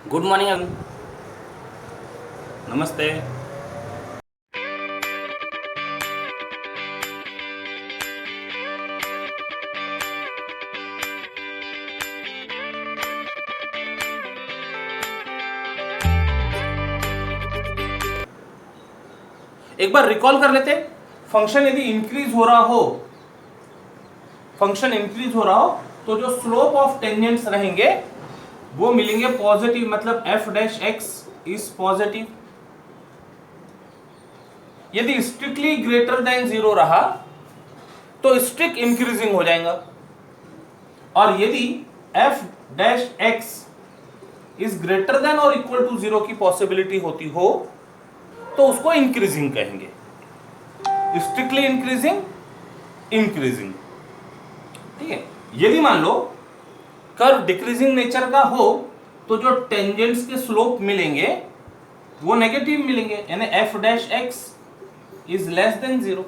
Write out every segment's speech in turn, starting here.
Good morning. नमस्ते। एक बार recall कर लेते। फंक्शन यदि इंक्रीज हो रहा हो, तो जो स्लोप ऑफ टेंजेंट्स रहेंगे वो मिलेंगे पॉजिटिव, मतलब F dash x is positive. यदि स्ट्रिक्टली ग्रेटर देन 0 रहा तो स्ट्रिक्ट इंक्रीजिंग हो जाएगा, और यदि F dash x is greater than और इक्वल टू 0 की पॉसिबिलिटी होती हो तो उसको इंक्रीजिंग कहेंगे। स्ट्रिक्टली इंक्रीजिंग, ठीक है। यदि मान लो कर्व डिक्रीजिंग नेचर का हो तो जो टेंजेंट्स के स्लोप मिलेंगे वो नेगेटिव मिलेंगे, यानी F dash x is less than 0।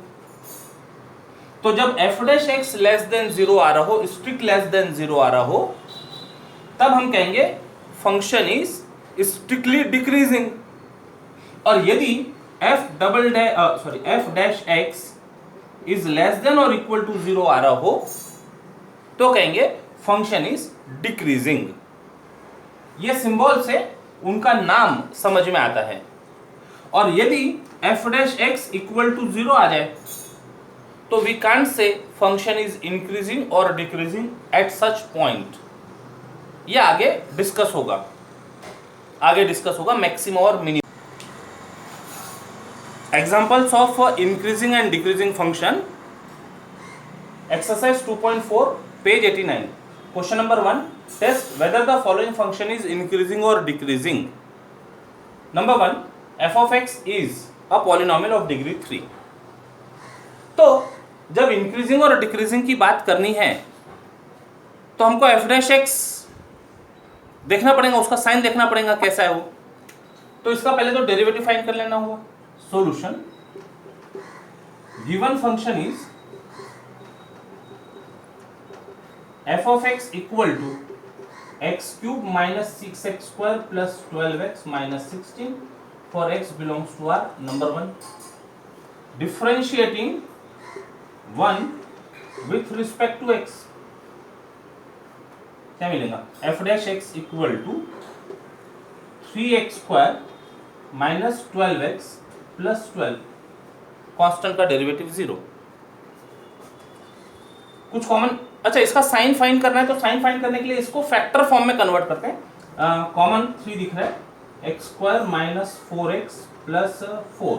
तो जब F dash x less than 0 आ रहा हो, स्ट्रिक्ट लेस देन 0 आ रहा हो, तब हम कहेंगे फंक्शन इज स्ट्रिक्टली डिक्रीजिंग। और यदि F dash x is less than और इक्वल टू 0 आ रहा हो तो कहेंगे फंक्शन इज डिक्रीजिंग। ये सिंबल से उनका नाम समझ में आता है। और यदि F dash X equal to 0 आ जाए तो we can't say function is increasing और डिक्रीजिंग एट सच पॉइंट। ये आगे डिस्कस होगा मैक्सिमम और minimum. Examples of increasing and decreasing function. Exercise 2.4, page 89. Question number 1. Test whether the following function is increasing or decreasing. Number 1. F of x is a polynomial of degree 3. तो जब increasing और decreasing की बात करनी है तो हमको f dash x देखना पड़ेगा, उसका साइन देखना पड़ेगा कैसा है वो। तो इसका पहले तो डेरिवेटिव फाइंड कर लेना होगा। Solution: given function is f of x equal to x cube minus 6x square plus 12x minus 16 for x belongs to R. Number 1. Differentiating 1 with respect to x, क्या मिलेगा? f dash x equal to 3x square minus 12x plus 12, constant का derivative 0। कुछ common, अच्छा इसका sign find करना है तो sign find करने के लिए इसको फैक्टर फॉर्म में कन्वर्ट करते हैं। कॉमन 3 दिख रहा है, x square minus 4x plus 4,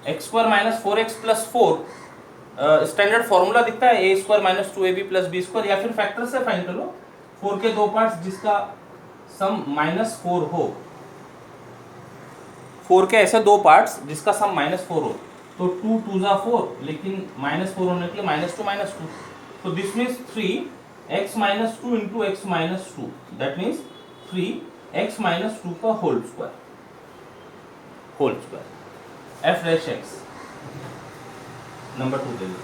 x square minus 4x plus 4 standard formula दिखता है A square minus 2ab plus B square, या फिर फैक्टर से फाइंड कर लो। 4 के 2 पार्ट्स जिसका सम -4 हो, 4 के ऐसे 2 पार्ट्स जिसका सम -4 हो, तो 2 2 जा 4, लेकिन -4 होने के लिए -2 तो this means 3x - 2 into x - 2, that means 3x - 2 का whole square f dash x। Number 2 दे लो।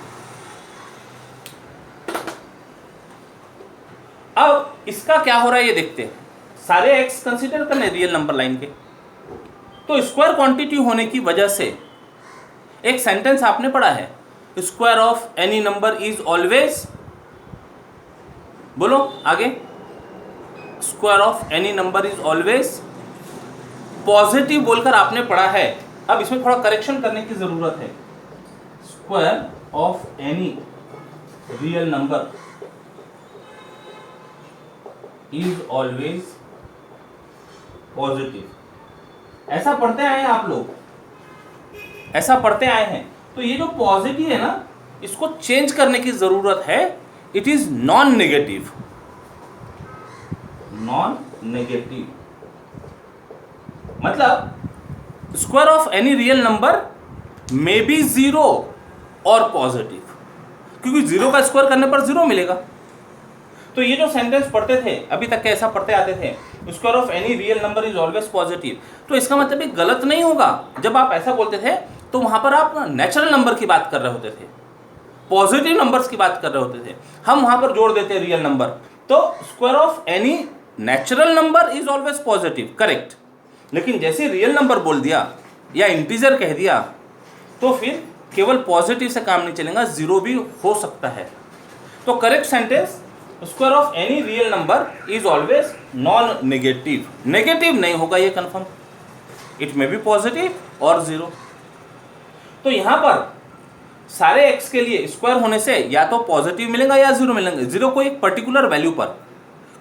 अब इसका क्या हो रहा है ये देखते हैं। सारे x कंसीडर करने रियल नंबर लाइन के, तो स्क्वायर क्वांटिटी होने की वजह से एक सेंटेंस आपने पढ़ा है, square of any number is always, बोलो आगे, square of any number is always positive बोलकर आपने पढ़ा है। अब इसमें थोड़ा करेक्शन करने की जरूरत है। Square of any real number is always positive, ऐसा पढ़ते आए हैं आप लोग, ऐसा पढ़ते आए हैं। तो ये जो पॉजिटिव है ना, इसको चेंज करने की जरूरत है। इट इज नॉन नेगेटिव, मतलब square of any real number may be 0 और पॉजिटिव, क्योंकि 0 का स्क्वायर करने पर 0 मिलेगा। तो ये जो सेंटेंस पढ़ते थे अभी तक के, ऐसा पढ़ते आते थे, square of any real number is always positive, तो इसका मतलब ये गलत नहीं होगा। जब आप ऐसा बोलते थे तो वहां पर आप नेचुरल नंबर की बात कर रहे होते थे, पॉजिटिव नंबर्स की बात कर रहे होते थे। हम वहां पर जोड़ देते रियल नंबर, तो square of any natural number is always positive, correct, लेकिन जैसे रियल नंबर बोल दिया या इंटीजर कह दिया तो फिर केवल पॉजिटिव से काम नहीं चलेगा, जीरो भी हो सकता है। तो correct sentence, square of any real number is always non negative. Negative नहीं होगा ये confirm, it may be positive और जीरो। तो यहां पर सारे x के लिए स्क्वायर होने से या तो पॉजिटिव मिलेगा या जीरो मिलेंगे। जीरो को एक पर्टिकुलर वैल्यू पर,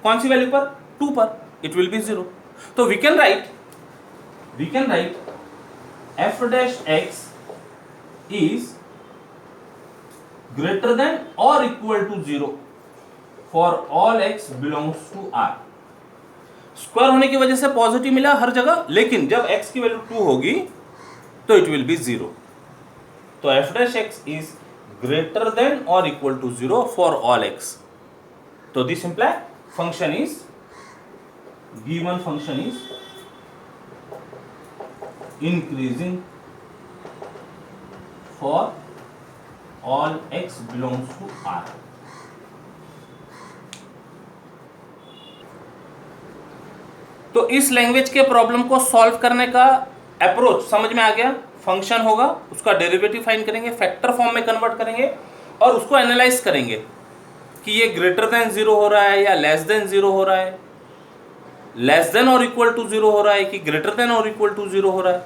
कौन सी वैल्यू पर, 2 पर, इट विल बी जीरो। तो we can write f dash x is greater than or equal to 0 for all x belongs to R। Square होने की वजह से पॉजिटिव मिला हर जगह, लेकिन जब x की वैल्यू 2 होगी तो इट विल बी 0। तो f dash x is greater than or equal to 0 for all x। तो this imply function is, given function is increasing for all x belongs to R। तो इस language के problem को solve करने का approach समझ में आ गया। फंक्शन होगा, उसका डेरिवेटिव फाइंड करेंगे, फैक्टर फॉर्म में कन्वर्ट करेंगे और उसको एनालाइज करेंगे कि ये ग्रेटर देन 0 हो रहा है या लेस देन 0 हो रहा है, लेस देन और इक्वल टू 0 हो रहा है कि ग्रेटर देन और इक्वल टू 0 हो रहा है।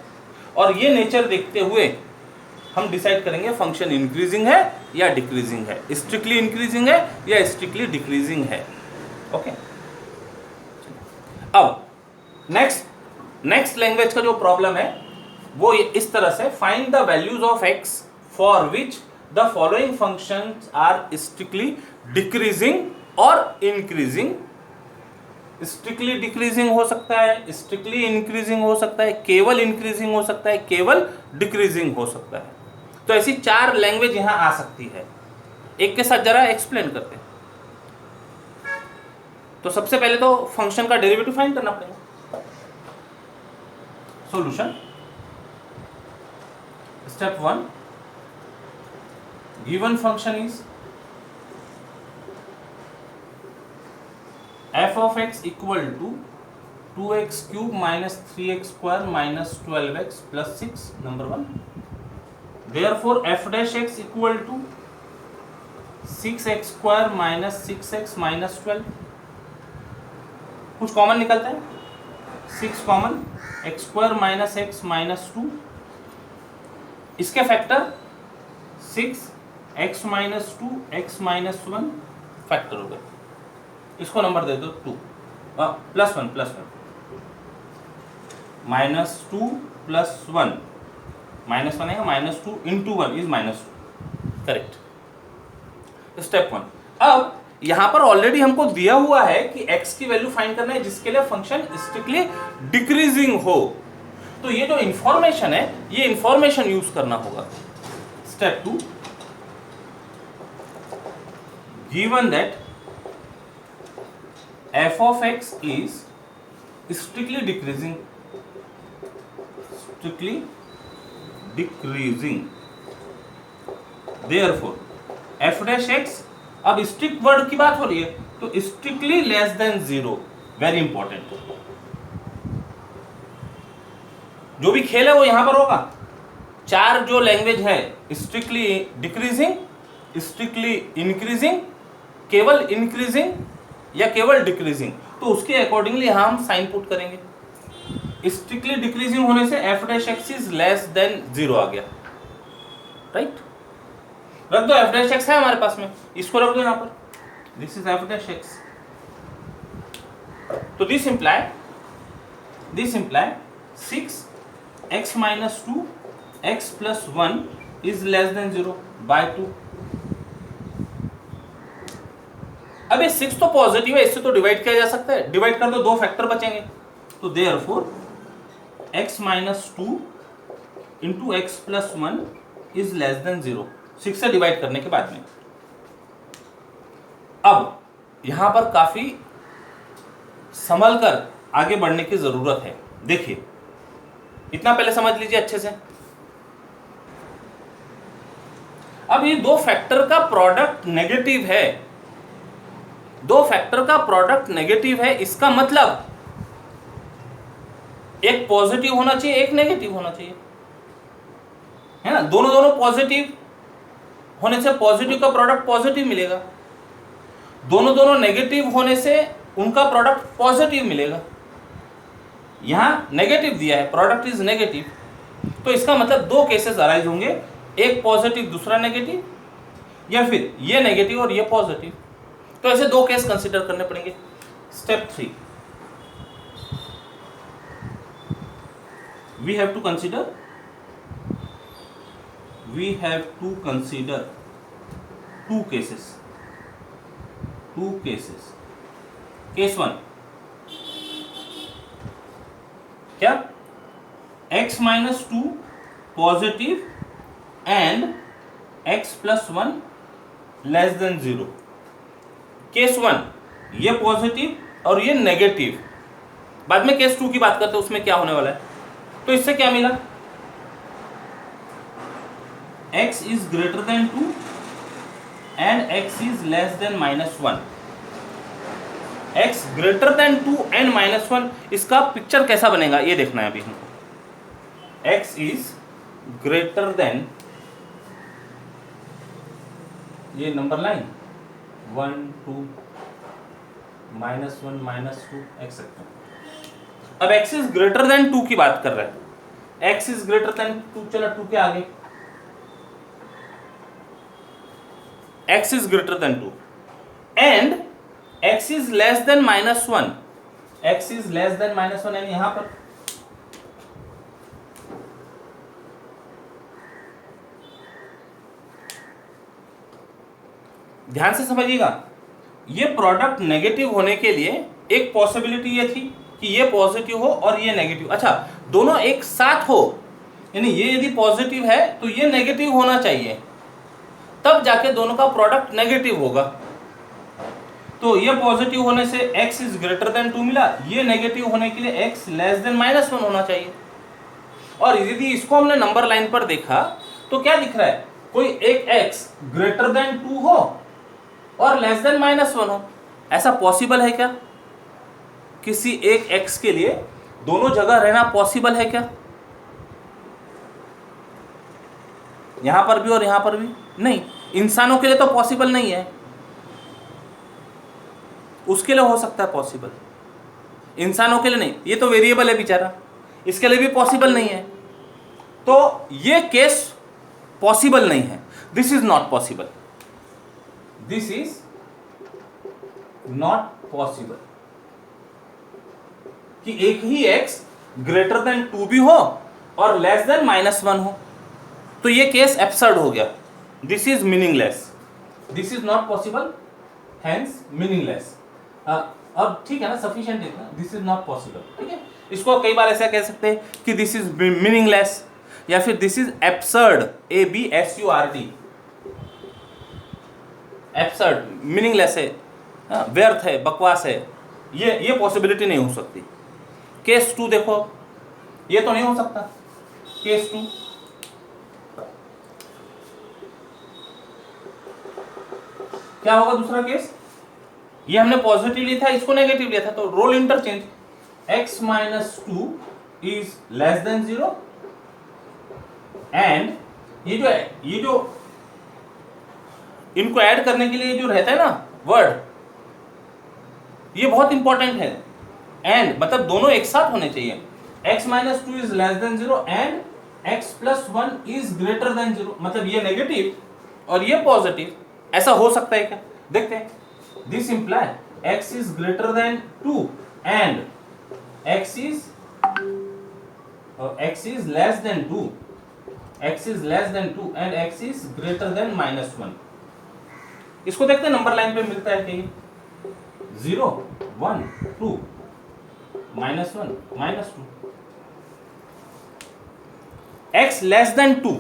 और ये नेचर देखते हुए हम डिसाइड करेंगे फंक्शन इंक्रीजिंग है या डिक्रीजिंग है, स्ट्रिक्टली इंक्रीजिंग है या स्ट्रिक्टली डिक्रीजिंग है। ओके, अब नेक्स्ट लैंग्वेज का जो प्रॉब्लम है वो इस तरह से, find the values of x for which the following functions are strictly decreasing और इंक्रीजिंग। स्ट्रिक्टली डिक्रीजिंग हो सकता है, स्ट्रिक्टली इंक्रीजिंग हो सकता है, केवल इंक्रीजिंग हो सकता है, केवल डिक्रीजिंग हो सकता है। तो ऐसी 4 लैंग्वेज यहां आ सकती है। एक के साथ जरा एक्सप्लेन करते हैं। तो सबसे पहले तो फंक्शन का डेरिवेटिव फाइंड करना पड़ेगा। Solution, step 1, given function is f of x equal to 2x cube minus 3x square minus 12x plus 6, number 1। Therefore f dash x equal to 6x square minus 6x minus 12। कुछ common निकलता है, 6 common, x square minus x minus 2, इसके factor 6 x minus 2 x minus 1 factor हो गए। इसको number दे दो 2 plus 1 minus 2 plus 1 minus 1 है, minus 2 into 1 is minus 2, correct. Step 1, अब यहां पर ऑलरेडी हमको दिया हुआ है कि x की वैल्यू फाइंड करना है जिसके लिए फंक्शन स्ट्रिक्टली डिक्रीजिंग हो। तो ये जो इंफॉर्मेशन है ये इंफॉर्मेशन यूज करना होगा। Step 2, given that f of x is strictly decreasing, therefore f dash x, अब स्ट्रिक्ट वर्ड की बात हो रही है तो strictly less than 0, very important. जो भी खेल है वो यहां पर होगा। 4 जो लैंग्वेज है, स्ट्रिक्टली डिक्रीजिंग, स्ट्रिक्टली इंक्रीजिंग, केवल इंक्रीजिंग या केवल डिक्रीजिंग, तो उसके अकॉर्डिंगली हम साइन पुट करेंगे। स्ट्रिक्टली डिक्रीजिंग होने से f dash x is less than 0 आ गया, राइट। रख दो, f डैश x है हमारे पास में, इसको रख दो यहां पर, this is f dash x। तो this imply 6x minus 2 x plus 1 is less than 0 by 2। अब ये 6 तो पॉजिटिव है, इससे तो डिवाइड किया जा सकता है, डिवाइड कर दो, 2 फैक्टर बचेंगे। तो therefore x minus 2 into x plus 1 is less than 0, 6 से डिवाइड करने के बाद में। अब यहां पर काफी संभल कर आगे बढ़ने की जरूरत है। देखिए, इतना पहले समझ लीजिए अच्छे से। अब ये 2 फैक्टर का प्रोडक्ट नेगेटिव है दो फैक्टर का प्रोडक्ट नेगेटिव है, इसका मतलब एक पॉजिटिव होना चाहिए, एक नेगेटिव होना चाहिए, है ना। दोनों दोनों पॉजिटिव होने से पॉजिटिव का प्रोडक्ट पॉजिटिव मिलेगा, दोनों दोनों नेगेटिव होने से उनका प्रोडक्ट पॉजिटिव मिलेगा। यहां नेगेटिव दिया है, प्रोडक्ट इज नेगेटिव, तो इसका मतलब दो केसेस अराइज होंगे, एक पॉजिटिव दूसरा नेगेटिव, या फिर ये नेगेटिव और ये पॉजिटिव। तो ऐसे दो केस कंसीडर करने पड़ेंगे। Step 3, we have to consider two cases. Case 1, क्या, x minus 2 positive and x plus 1 less than 0। Case 1 ये पॉजिटिव और ये नेगेटिव। बाद में केस 2 की बात करते हैं, उसमें क्या होने वाला है। तो इससे क्या मिला, x is greater than 2 and x is less than -1। x greater than 2 and -1, इसका पिक्चर कैसा बनेगा ये देखना है अभी हमको। x is greater than, ये नंबर लाइन 1 2 -1 -2 एक्सेट्रा। अब x इज ग्रेटर देन 2 की बात कर रहे हैं, x इज ग्रेटर देन 2, चलो 2 के आगे x is greater then 2 and x is less then -1, x is less then -1, यानी यहां पर ध्यान से समझिएगा, ये प्रोडक्ट नेगेटिव होने के लिए एक पॉसिबिलिटी ये थी कि ये पॉजिटिव हो और ये नेगेटिव। अच्छा, दोनों एक साथ हो, यानी ये यदि पॉजिटिव है तो ये नेगेटिव होना चाहिए, तब जाके दोनों का प्रोडक्ट नेगेटिव होगा। तो ये पॉजिटिव होने से x इज ग्रेटर देन 2 मिला, ये नेगेटिव होने के लिए x लेस देन -1 होना चाहिए। और यदि इसको हमने नंबर लाइन पर देखा तो क्या दिख रहा है, कोई एक x ग्रेटर देन 2 हो और लेस देन -1 हो। ऐसा पॉसिबल है क्या, किसी एक x के लिए दोनों जगह रहना पॉसिबल है क्या, यहां पर भी और यहां पर भी नहीं। इंसानों के लिए तो पॉसिबल नहीं है, उसके लिए हो सकता है पॉसिबल, इंसानों के लिए नहीं, ये तो वेरिएबल है बेचारा, इसके लिए भी पॉसिबल नहीं है। तो ये केस पॉसिबल नहीं है, this is not possible, this is not possible कि एक ही x ग्रेटर देन 2 भी हो और लेस देन -1 हो। तो ये केस एब्सर्ड हो गया, this is meaningless, this is not possible, hence meaningless. अब ठीक है ना, सफिशिएंट है ना, दिस इज नॉट पॉसिबल, ठीक है। इसको कई बार ऐसा कह सकते हैं कि दिस इज मीनिंगलेस, या फिर this is absurd, ABSURD, absurd, meaningless है, व्यर्थ है, बकवास है, ये पॉसिबिलिटी नहीं हो सकती। केस 2 देखो, ये तो नहीं हो सकता। केस 2, क्या होगा दूसरा केस, ये हमने पॉजिटिव लिया था, इसको नेगेटिव लिया था, तो role interchange, x - 2 is less than 0 and ये जो इनको ऐड करने के लिए जो रहता है ना वर्ड, ये बहुत इंपॉर्टेंट है। एंड मतलब दोनों एक साथ होने चाहिए, x - 2 is less than 0 and x + 1 is greater than 0, मतलब ये नेगेटिव और ये पॉजिटिव। ऐसा हो सकता है क्या, देखते हैं। This imply x is greater then 2 and x is less then 2, x is less then 2 and x is greater then -1। इसको देखते हैं नंबर लाइन पे मिलता है कि 0 1 2 -1 -2, x less then 2,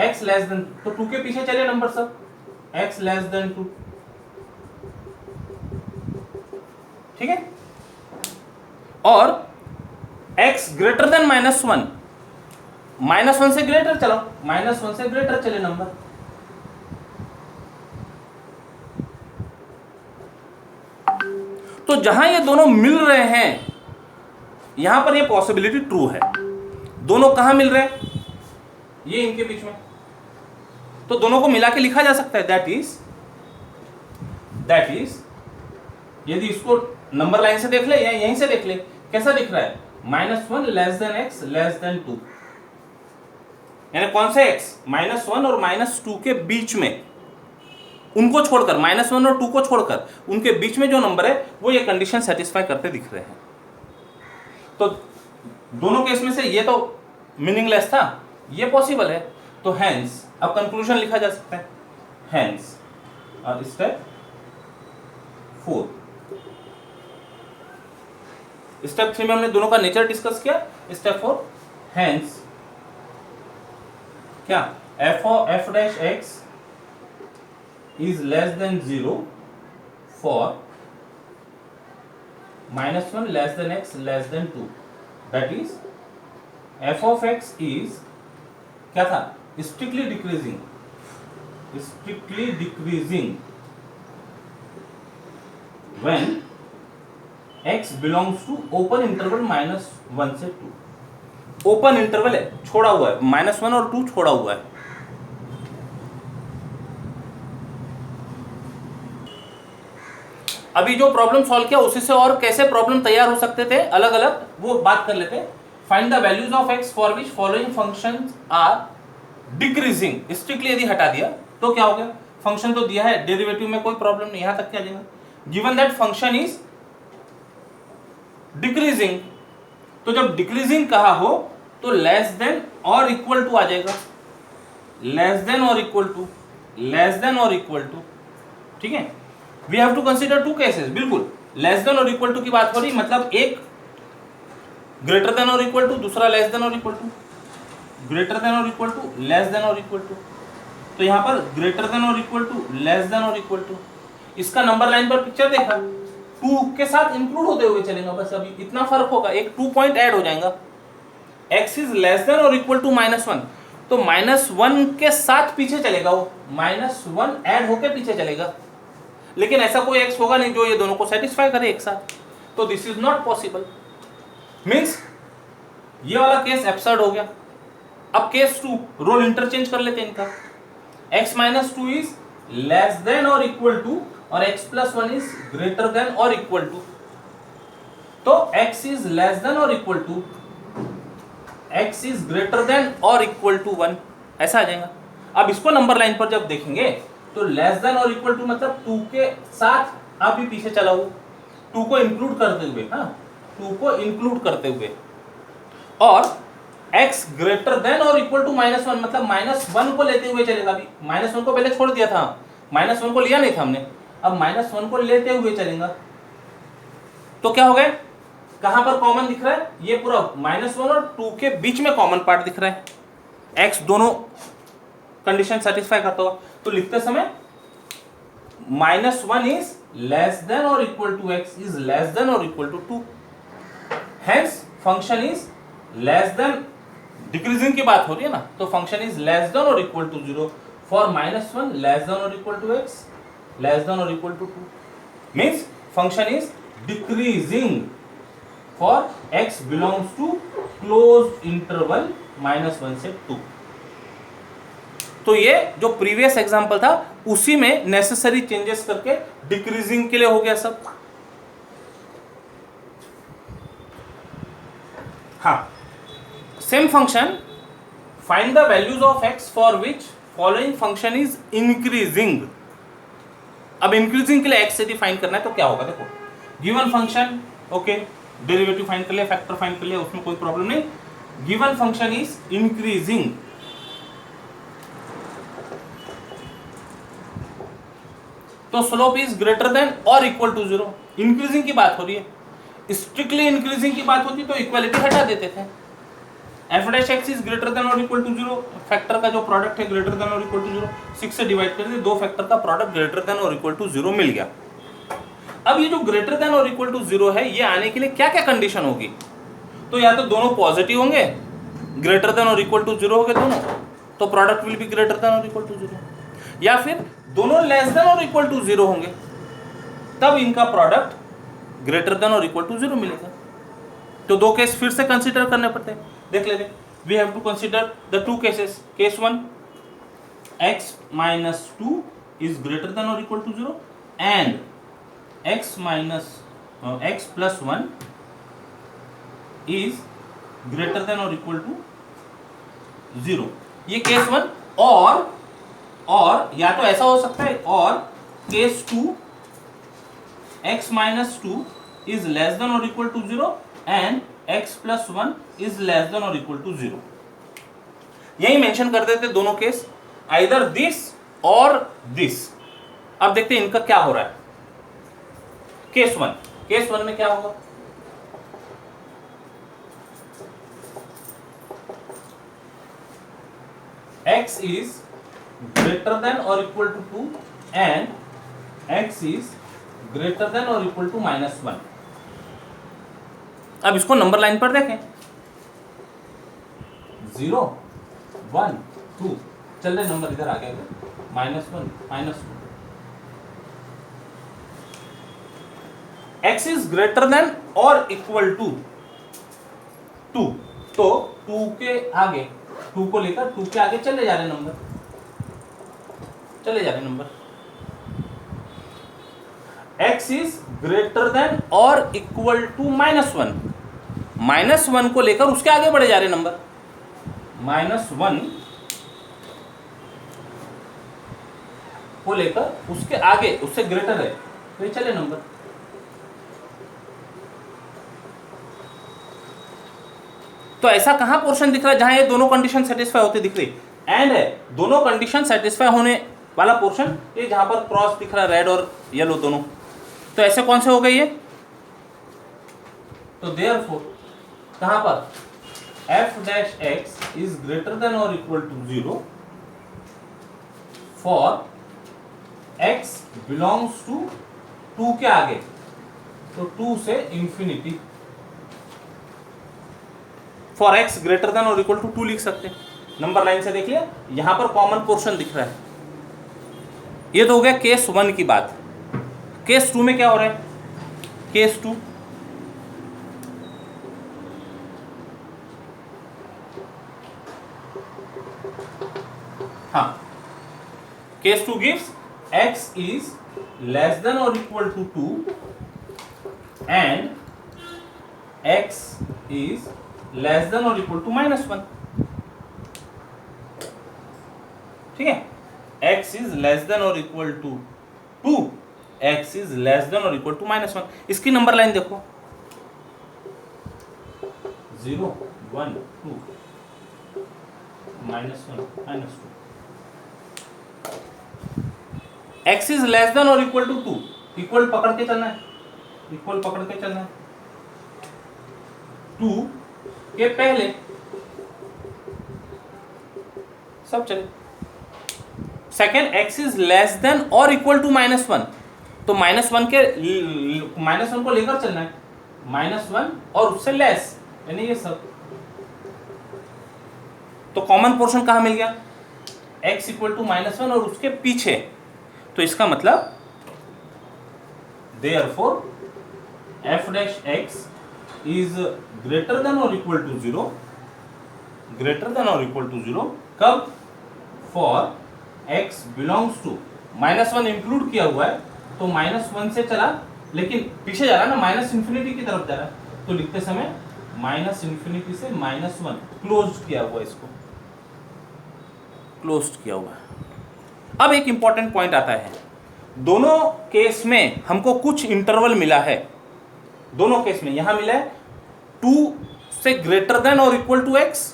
x less then, तो 2 के पीछे चले नंबर सब, x लेस देन 2, ठीक है। और x ग्रेटर देन -1, -1 से ग्रेटर चलो, -1 से ग्रेटर चले नंबर, तो जहां ये दोनों मिल रहे हैं यहां पर ये पॉसिबिलिटी ट्रू है। दोनों कहां मिल रहे हैं? ये इनके बीच में, तो दोनों को मिला के लिखा जा सकता है। दैट इज यदि इसको नंबर लाइन से देख ले या यहीं से देख ले, कैसा दिख रहा है? -1 x <2, यानी कौन से x? -1 और -2 के बीच में, उनको छोड़कर, -1 और 2 को छोड़कर उनके बीच में जो नंबर है वो ये कंडीशन सेटिस्फाई करते दिख रहे हैं। तो दोनों केस में से ये तो मीनिंगलेस था, ये पॉसिबल है। तो हेंस अब कंक्लूजन लिखा जा सकता है। हेंस और स्टेप 4, स्टेप 3 में हमने दोनों का नेचर डिस्कस किया। स्टेप 4, हेंस क्या? f(x) is less than 0 for -1 x <2, that is f of x is क्या था? strictly decreasing when x belongs to open interval -1 से 2। ओपन इंटरवल है, छोड़ा हुआ है, -1 और 2 छोड़ा हुआ है। अभी जो प्रॉब्लम सॉल्व किया उसी से और कैसे प्रॉब्लम तैयार हो सकते थे अलग अलग, वो बात कर लेते। Find the values of x for which following functions are decreasing. Strictly यदि हटा दिया तो क्या हो गया? फंक्शन तो दिया है, डेरिवेटिव में कोई प्रॉब्लम नहीं, यहां तक क्या जाएगा? Given that function is decreasing, तो जब डिक्रीजिंग कहा हो तो लेस देन और इक्वल टू आ जाएगा। लेस देन और इक्वल टू, ठीक है। We have to consider two cases, बिल्कुल लेस देन और इक्वल टू की बात हो रही, मतलब एक ग्रेटर देन और इक्वल टू, दूसरा लेस देन और इक्वल टू, ग्रेटर देन और इक्वल टू, लेस देन और इक्वल टू। तो यहां पर ग्रेटर देन और इक्वल टू, लेस देन और इक्वल टू, इसका नंबर लाइन पर पिक्चर देखा, 2 के साथ इंक्लूड होते हुए चलेगा, बस अभी इतना फर्क होगा, एक 2 पॉइंट ऐड हो जाएगा। x इज लेस देन और इक्वल टू -1, तो -1 के साथ पीछे चलेगा, वो -1 ऐड होके पीछे चलेगा, लेकिन ऐसा कोई x होगा नहीं जो ये दोनों को सेटिस्फाई करे एक साथ, तो this is not possible. Means ये वाला केस एब्सर्ड हो गया। अब केस 2, रोल इंटरचेंज कर लेते हैं इनका। x - 2 इज लेस देन और इक्वल टू और x + 1 इज ग्रेटर देन और इक्वल टू, तो x इज लेस देन और equal to, x is greater than और इक्वल टू 1, ऐसा आ जाएगा। अब इसको नंबर लाइन पर जब देखेंगे तो लेस देन और इक्वल टू मतलब 2 के साथ आप भी पीछे चला हो, 2 को इंक्लूड करते हुए, हाँ 2 को इंक्लूड करते हुए, और x ग्रेटर देन और इक्वल टू -1 मतलब -1 को लेते हुए चलेगा। अभी -1 को पहले छोड़ दिया था, -1 को लिया नहीं था हमने, अब -1 को लेते हुए चलेगा, तो क्या हो गया? कहां पर कॉमन दिख रहा है? ये पूरा -1 और 2 के बीच में कॉमन पार्ट दिख रहा है, x दोनों कंडीशन सेटिस्फाई करता होगा। तो लिखते समय -1 इज लेस देन और equal to, x is less than और equal to 2, hence function is less than, decreasing की बात हो रही है ना, तो फंक्शन इज लेस देन और equal to 0 for -1 less than और equal to x less than और equal to 2, means function is decreasing for x belongs to closed interval -1 से 2। तो ये जो प्रीवियस एग्जांपल था उसी में नेसेसरी चेंजेस करके डिक्रीजिंग के लिए हो गया सब। हाँ, same function, find the values of x for which following function is increasing. अब इंक्रीजिंग के लिए x यदि फाइंड करना है तो क्या होगा? देखो, given function, okay, derivative find कर लिया, फैक्टर फाइंड कर लिया, उसमें कोई प्रॉब्लम नहीं। गिवन फंक्शन इज इंक्रीजिंग, तो स्लोप इज ग्रेटर देन और इक्वल टू 0। इंक्रीजिंग की बात हो रही है, स्ट्रिक्टली इंक्रीजिंग की बात होती तो इक्वालिटी हटा देते थे। f' इज ग्रेटर देन और इक्वल टू 0, फैक्टर का जो प्रोडक्ट है ग्रेटर देन और इक्वल टू 0, 6 से डिवाइड कर दिए, दो फैक्टर का प्रोडक्ट ग्रेटर देन और इक्वल टू 0 मिल गया। अब ये जो ग्रेटर देन और इक्वल टू 0 है, ये आने के लिए क्या क्या कंडीशन होगी? तो या तो दोनों पॉजिटिव होंगे, ग्रेटर देन और इक्वल टू 0 हो गए दोनों, तो product will be greater than और इक्वल टू 0, या फिर दोनों लेस देन और इक्वल टू 0 होंगे, तब इनका प्रोडक्ट ग्रेटर देन और इक्वल टू 0 मिलेगा। तो दो केस फिर से कंसीडर करने पड़ते हैं, देख लेते। We have to consider the two cases. Case 1, x minus 2 is greater than और equal to 0 and x plus 1 is greater than और इक्वल टू 0। ये केस 1। और या तो ऐसा हो सकता है, और case 2 x minus 2 is less than और equal to 0 and x plus 1 is less than और इक्वल टू 0। यही मेंशन कर देते दोनों केस, आइदर दिस और दिस। अब देखते हैं इनका क्या हो रहा है। केस 1 में क्या होगा, x is greater than or equal to 2 and x is greater than or equal to minus 1। अब इसको नंबर लाइन पर देखें, 0 1 2 चल रहे नंबर इधर आ गए, -1 -2। x is greater than or equal to 2, तो 2 के आगे, 2 को लेकर 2 के आगे चले जा रहे number, x is greater than or equal to -1, -1 को लेकर उसके आगे बढ़े जा रहे नंबर, -1 को लेकर उसके आगे, उससे ग्रेटर है तो ये चले नंबर। तो ऐसा कहां पोर्शन दिख रहा है जहां ये दोनों कंडीशन सेटिस्फाई होते दिख रही, एंड है दोनों कंडीशन सेटिस्फाई होने वाला पोर्शन ये जहां पर क्रॉस दिख रहा है, रेड और येलो दोनों। तो ऐसे कौन से हो गए ये, तो देयरफॉर कहां पर f dash x is greater than और equal to 0 for x belongs to 2 के आगे, तो 2 से infinity. For x greater than और इक्वल टू 2 लिख सकते हैं, नंबर लाइन से देख लिया। यहां पर कॉमन पोर्शन दिख रहा है। ये तो हो गया केस 1 की बात। केस 2 में क्या हो रहा है, केस 2 हाँ, case 2 gives x is less than or equal to 2 and x is less than or equal to -1। ठीक है, x is less than or equal to 2, x is less than or equal to -1। इसकी number line देखो, 0 1 2 -1 -2। x is less than or equal to 2, equal पकड़ के चलना है, equal पकड़ के चलना है। 2 के पहले सब चले। Second, x is less than और इक्वल टू -1, तो -1 को लेकर चलना है, -1 और उससे लेस, यानी ये सब। तो कॉमन पोर्शन कहां मिल गया, x इक्वल टू -1 और उसके पीछे। तो इसका मतलब therefore f dash x is greater than or equal to 0, greater than or equal to 0 कब, for x belongs to -1 include किया हुआ है, तो -1 से चला लेकिन पीछे जा रहा है ना, माइनस इंफिनिटी की तरफ जा रहा है, तो लिखते समय -∞ से -1 क्लोज किया हुआ, इसको क्लोज किया हुआ है। अब एक इंपॉर्टेंट पॉइंट आता है, दोनों केस में हमको कुछ इंटरवल मिला है, दोनों केस में यहां मिला है 2 से ग्रेटर देन और इक्वल टू x,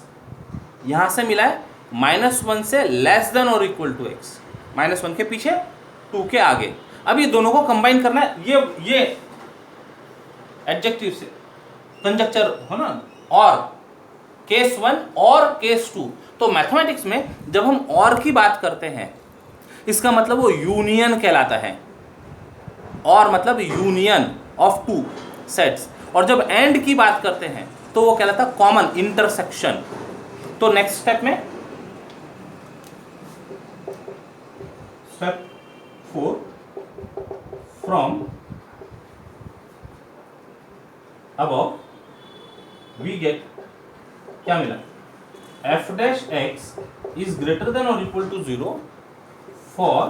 यहां से मिला है -1 से लेस देन और इक्वल टू x, -1 के पीछे 2 के आगे। अब ये दोनों को कंबाइन करना है, ये एडजेक्टिव से कंजक्चर हो ना, और केस 1 और केस 2। तो मैथमेटिक्स में जब हम और की बात करते हैं, इसका मतलब वो यूनियन कहलाता है, और मतलब यूनियन ऑफ 2 सेट्स। और जब एंड की बात करते हैं तो वो कहलाता है कॉमन, इंटरसेक्शन। तो नेक्स्ट स्टेप में, स्टेप 4, फ्रॉम अब वी गेट क्या मिला, F dash x is greater than और equal to 0 for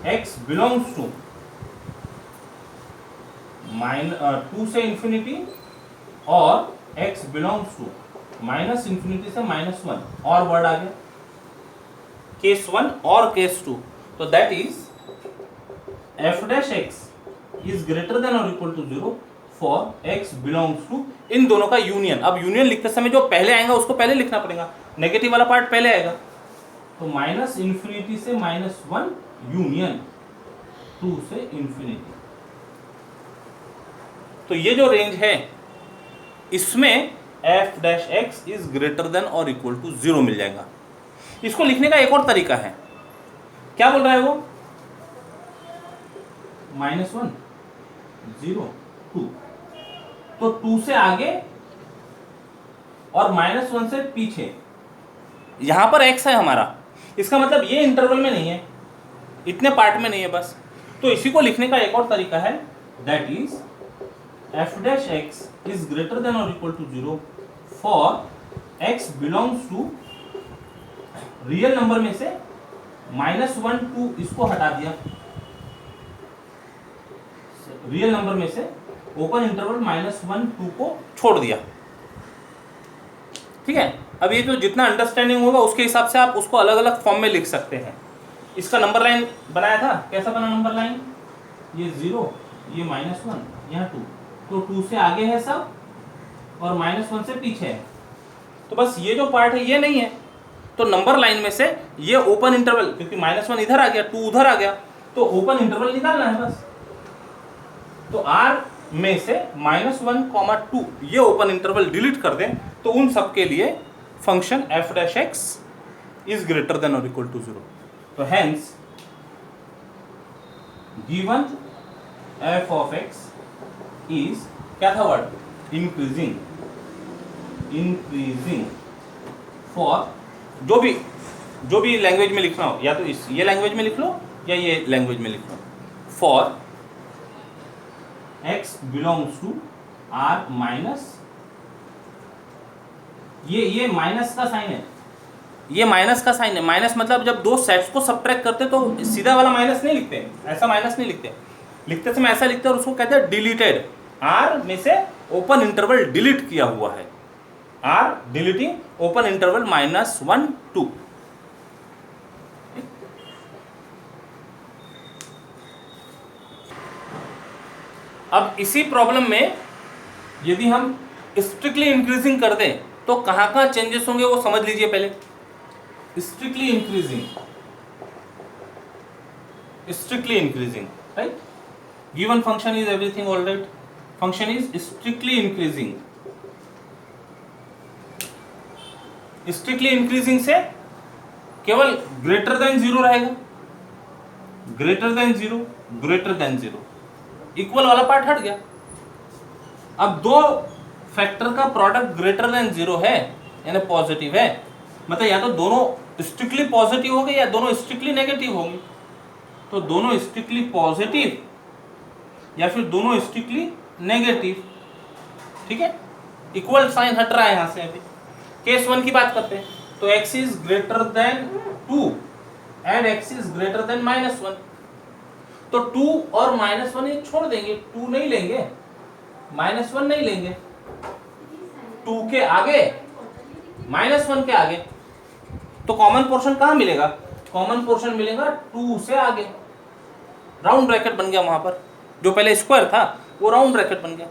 x belongs to 2 से इंफिनिटी और x belongs to minus infinity से -1 और वर्ड आ गया, केस 1 और केस 2। तो that is f dash x is greater than और equal to 0 for x belongs to, इन दोनों का यूनियन। अब यूनियन लिखते समय जो पहले आएगा उसको पहले लिखना पड़ेगा, नेगेटिव वाला पार्ट पहले आएगा। तो माइनस इंफिनिटी से -1 यूनियन 2 से इंफिनिटी। तो ये जो रेंज है इसमें f dash x is greater than और इक्वल टू 0 मिल जाएगा। इसको लिखने का एक और तरीका है, क्या बोल रहा है वो, -1 0 2, तो 2 से आगे और -1 से पीछे, यहां पर x है हमारा, इसका मतलब ये इंटरवल में नहीं है, इतने पार्ट में नहीं है बस। तो इसी को लिखने का एक और तरीका है, that is f dash x is greater than और equal to 0 for x belongs to, real number में से -1 2 इसको हटा दिया, रियल नंबर में से ओपन इंटरवल -1 2 को छोड़ दिया। ठीक है, अब ये जो जितना अंडरस्टैंडिंग होगा उसके हिसाब से आप उसको अलग अलग फॉर्म में लिख सकते हैं। इसका नंबर लाइन बनाया था, कैसा बना नंबर लाइन, ये 0 ये -1 यहाँ 2, तो 2 से आगे है सब और -1 से पीछे है। तो बस ये जो पार्ट है ये नहीं है, तो नंबर लाइन में से ये ओपन इंटरवल, क्योंकि -1 इधर आ गया 2 उधर आ गया, तो ओपन इंटरवल निकालना है बस। तो R में से -1, 2 ये ओपन इंटरवल डिलीट कर दें, तो उन सब के लिए function f dash x is greater than और इक्वल टू 0। तो hence given f of x is, क्या था वर्ड, इंक्रीजिंग फॉर, जो भी लैंग्वेज में लिखना हो, या तो ये लैंग्वेज में लिख लो या ये लैंग्वेज में लिख लो, for x belongs to r minus, ये माइनस का साइन है, ये माइनस का साइन है। माइनस मतलब जब दो सेट्स को सब्ट्रैक्ट करते तो सीधा वाला माइनस नहीं लिखते, ऐसा माइनस नहीं लिखते, लिखते समय ऐसा लिखते हैं और उसको कहते हैं डिलीटेड, r में से ओपन इंटरवल डिलीट किया हुआ है, r डिलीटिंग ओपन इंटरवल -1 2। अब इसी प्रॉब्लम में यदि हम स्ट्रिक्टली इंक्रीजिंग कर दें तो कहाँ चेंजेस होंगे वो समझ लीजिए पहले। Strictly increasing, right, given function is everything all right, function is strictly increasing. Strictly increasing से केवल ग्रेटर देन 0 रहेगा, ग्रेटर देन 0, इक्वल वाला पार्ट हट गया। अब दो फैक्टर का प्रोडक्ट ग्रेटर देन 0 है यानी पॉजिटिव है, मतलब या तो दोनों स्ट्रिक्टली पॉजिटिव होंगे या दोनों स्ट्रिक्टली नेगेटिव होंगे। तो दोनों स्ट्रिक्टली पॉजिटिव या फिर दोनों स्ट्रिक्टली नेगेटिव, ठीक है, इक्वल साइन हट रहा है यहां से। अभी केस 1 की बात करते हैं, तो x is greater then 2 and x is greater then -1, तो 2 और -1 ये छोड़ देंगे, 2 नहीं लेंगे, -1 नहीं लेंगे, 2 के आगे -1 के आगे, तो कॉमन पोर्शन कहां मिलेगा, कॉमन पोर्शन मिलेगा 2 से आगे, राउंड ब्रैकेट बन गया वहां पर, जो पहले स्क्वायर था वो राउंड ब्रैकेट बन गया।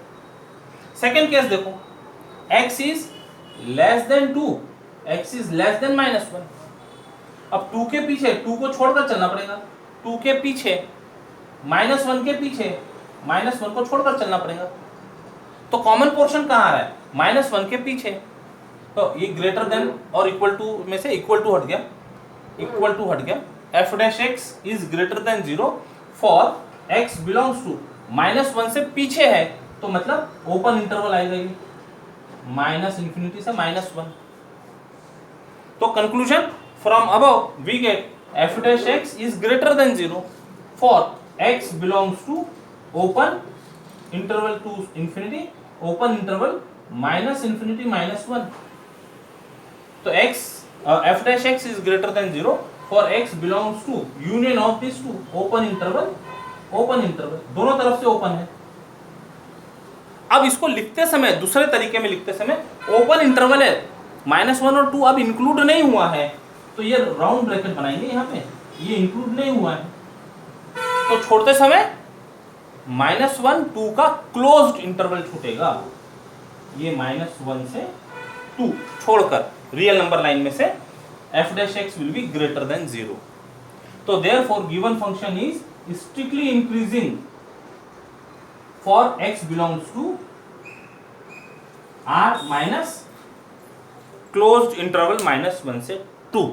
सेकंड केस देखो, x is less then 2, x is less then -1। अब 2 के पीछे 2 को छोड़कर चलना पड़ेगा, 2 के पीछे -1 के पीछे -1 को छोड़कर चलना पड़ेगा, तो कॉमन पोर्शन कहाँ आ रहा है, -1 के पीछे, तो ये ग्रेटर देन और इक्वल टू में से इक्वल टू हट गया, f dash x is greater than 0 for x belongs to, -1 से पीछे है तो मतलब ओपन इंटरवल आएगा ये, -∞ से -1। तो conclusion from above we get f dash x is greater than 0 for x belongs to open interval two infinity, open interval minus infinity minus 1। तो x f dash x is greater than 0 for x belongs to union of these two, open interval दोनों तरफ से open है। अब इसको लिखते समय दूसरे तरीके में लिखते समय ओपन इंटरवल है, -1 और 2 अब इंक्लूड नहीं हुआ है, तो ये राउंड ब्रैकेट बनाएंगे यहाँ पे, ये इंक्लूड नहीं हुआ है, तो छोड़ते समय -1 2 का क्लोज्ड इंटरवल छूटेगा, ये -1 से 2 छोड़कर रियल नंबर लाइन में से f dash x will be greater than 0। तो therefore given function is strictly increasing for x belongs to r minus closed interval -1 से 2।